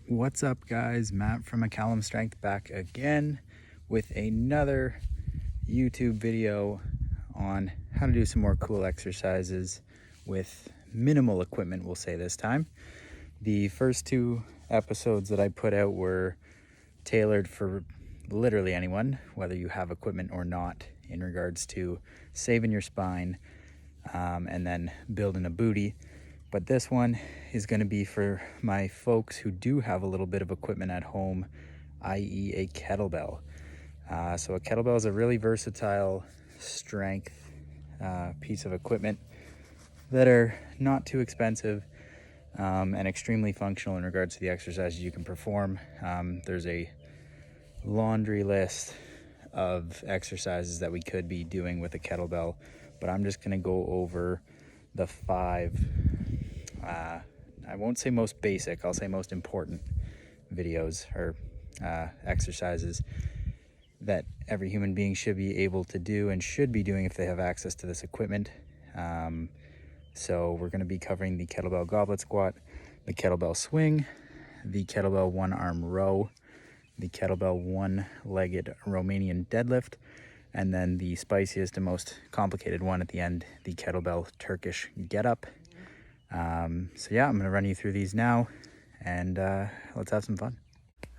What's up, guys? Matt from McCallum Strength back again with another YouTube video on how to do some more cool exercises with minimal equipment, we'll say this time. The first two episodes that I put out were tailored for literally anyone, whether you have equipment or not, in regards to saving your spine and then building a booty. But this one is going to be for my folks who do have a little bit of equipment at home, i.e. a kettlebell. So a kettlebell is a really versatile strength piece of equipment that are not too expensive and extremely functional in regards to the exercises you can perform. There's a laundry list of exercises that we could be doing with a kettlebell, but I'm just going to go over the five I won't say most basic, I'll say most important videos or exercises that every human being should be able to do and should be doing if they have access to this equipment. So we're going to be covering the kettlebell goblet squat, the kettlebell swing, the kettlebell one-arm row, the kettlebell one-legged Romanian deadlift, and then the spiciest and most complicated one at the end, the kettlebell Turkish Get Up. So yeah, I'm going to run you through these now, and let's have some fun.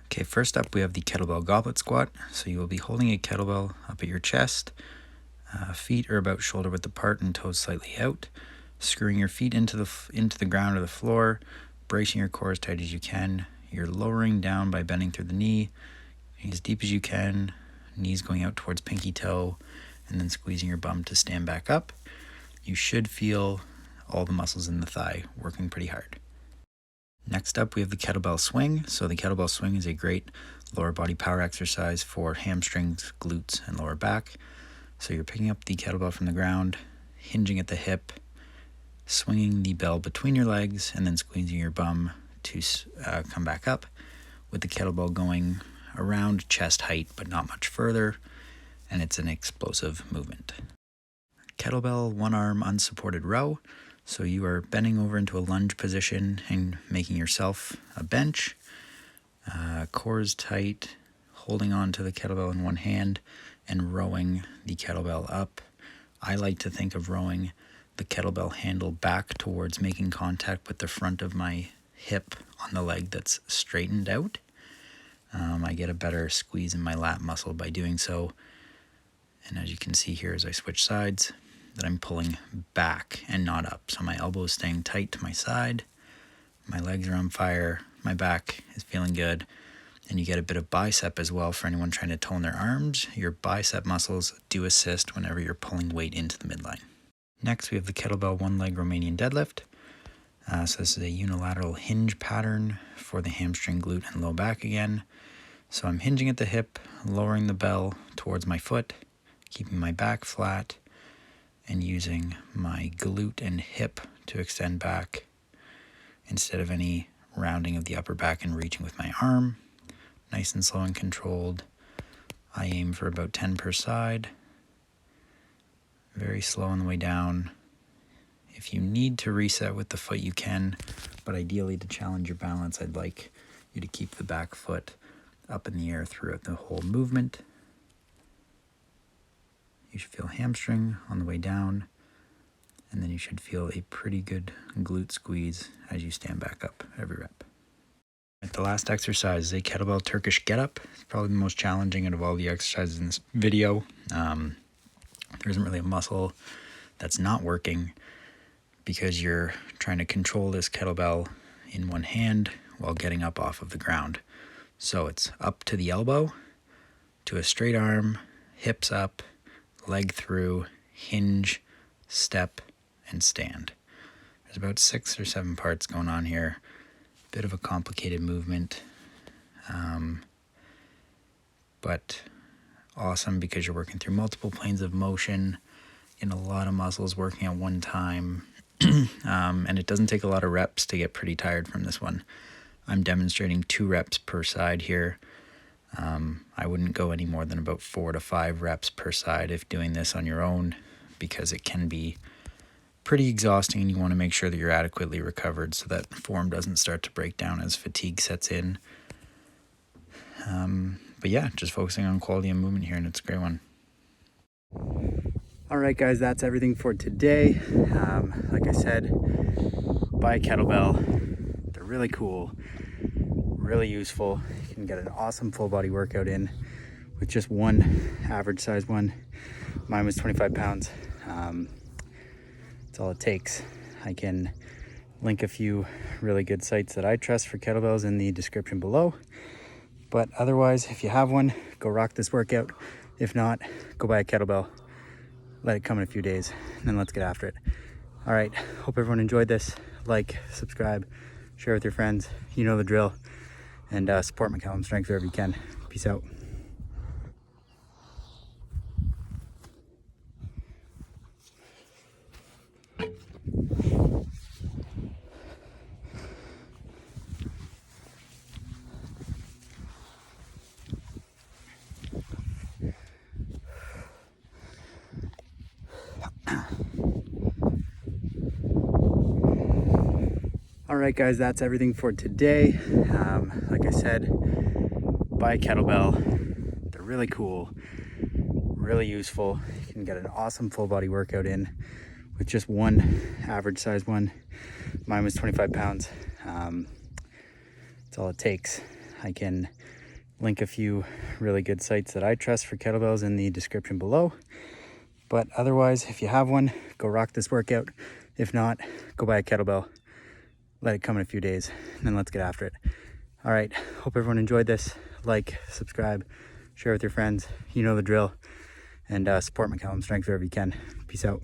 Okay, first up we have the kettlebell goblet squat. So you will be holding a kettlebell up at your chest. Feet are about shoulder width apart and toes slightly out. Screwing your feet into the ground or the floor, bracing your core as tight as you can. You're lowering down by bending through the knee as deep as you can, knees going out towards pinky toe, and then squeezing your bum to stand back up. You should feel all the muscles in the thigh working pretty hard. Next up, we have the kettlebell swing. So the kettlebell swing is a great lower body power exercise for hamstrings, glutes, and lower back. So you're picking up the kettlebell from the ground, hinging at the hip, swinging the bell between your legs, and then squeezing your bum to come back up, with the kettlebell going around chest height but not much further, and it's an explosive movement. Kettlebell one-arm unsupported row. So you are bending over into a lunge position and making yourself a bench. Core is tight, holding on to the kettlebell in one hand and rowing the kettlebell up. I like to think of rowing the kettlebell handle back towards making contact with the front of my hip on the leg that's straightened out. I get a better squeeze in my lat muscle by doing so. And as you can see here as I switch sides, that I'm pulling back and not up. So my elbow is staying tight to my side, my legs are on fire, my back is feeling good, and you get a bit of bicep as well for anyone trying to tone their arms. Your bicep muscles do assist whenever you're pulling weight into the midline. Next, we have the kettlebell one-leg Romanian deadlift. So this is a unilateral hinge pattern for the hamstring, glute, and low back again. So I'm hinging at the hip, lowering the bell towards my foot, keeping my back flat, and using my glute and hip to extend back instead of any rounding of the upper back and reaching with my arm. Nice and slow and controlled. I aim for about 10 per side. Very slow on the way down. If you need to reset with the foot, you can, but ideally to challenge your balance, I'd like you to keep the back foot up in the air throughout the whole movement. You should feel hamstring on the way down, and then you should feel a pretty good glute squeeze as you stand back up every rep. The last exercise is a kettlebell Turkish Get Up. It's probably the most challenging out of all the exercises in this video. There isn't really a muscle that's not working because you're trying to control this kettlebell in one hand while getting up off of the ground. So it's up to the elbow, to a straight arm, hips up, leg through, hinge, step, and stand. There's about 6 or 7 parts going on here. Bit of a complicated movement, but awesome because you're working through multiple planes of motion in a lot of muscles working at one time. And it doesn't take a lot of reps to get pretty tired from this one. I'm demonstrating 2 reps per side here. I wouldn't go any more than about 4 to 5 reps per side if doing this on your own, because it can be pretty exhausting, and you want to make sure that you're adequately recovered so that form doesn't start to break down as fatigue sets in. But yeah, just focusing on quality and movement here, and it's a great one. All right, guys, that's everything for today. Like I said, buy a kettlebell. They're really cool, really useful. You can get an awesome full body workout in with just one average size one. Mine was 25 pounds. That's all it takes. I can link a few really good sites that I trust for kettlebells in the description below. But otherwise, if you have one, go rock this workout. If not, go buy a kettlebell. Let it come in a few days, and then let's get after it. All right, hope everyone enjoyed this. Like, subscribe, share with your friends. You know the drill. And support McCallum Strength wherever you can. Peace out. All right, guys, that's everything for today. Like I said, buy a kettlebell. They're really cool, really useful. You can get an awesome full body workout in with just one average size one. Mine was 25 pounds. That's all it takes. I can link a few really good sites that I trust for kettlebells in the description below. But otherwise, if you have one, go rock this workout. If not, go buy a kettlebell. Let it come in a few days, and then let's get after it. All right, hope everyone enjoyed this. Like, subscribe, share with your friends. You know the drill. And support McCallum Strength wherever you can. Peace out.